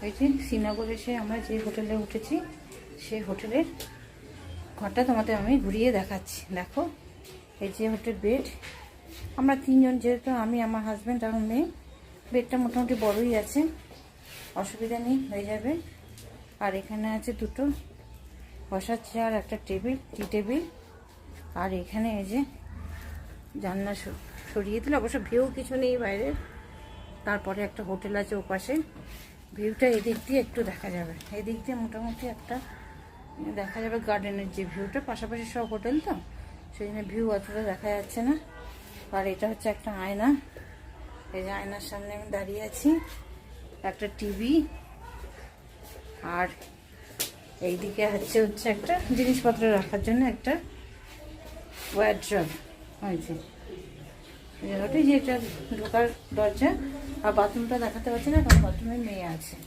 ওই যে শ্রীনগরে এসে আমরা যে হোটেলে উঠেছি সেই হোটেলের ঘরটা তোমাদের আমি ঘুরিয়ে দেখাচ্ছি। দেখো এই যে হোটেল বেড, আমরা তিনজন, যেহেতু আমি, আমার হাজব্যান্ড আর মেয়ে, বেডটা মোটামুটি বড়ই আছে, অসুবিধা নেই, হয়ে যাবে। আর এখানে আছে দুটো বসার চেয়ার, একটা টেবিল, টি টেবিল। আর এখানে এই যে জানলা সরিয়ে দিলে, অবশ্য ভিউ কিছু নেই বাইরের। তারপরে একটা হোটেল আছে ওপাশে, ভিউটা এদিক দিয়ে একটু দেখা যাবে, এদিক দিয়ে মোটামুটি একটা দেখা যাবে গার্ডেনের যে ভিউটা, পাশাপাশি সব হোটেল তো সেই জন্য ভিউ অতটা দেখা যাচ্ছে না। আর এটা হচ্ছে একটা আয়না, এই যে আয়নার সামনে আমি দাঁড়িয়ে আছি, একটা টিভি। আর এইদিকে হচ্ছে একটা জিনিসপত্র রাখার জন্য একটা ওয়ার্ড্রব হয়েছে। ওটাই যে এটা ঢোকার দরজা। আর বাথরুমটা দেখাতে পারছি না কারণ বাথরুমে মেয়ে আছে।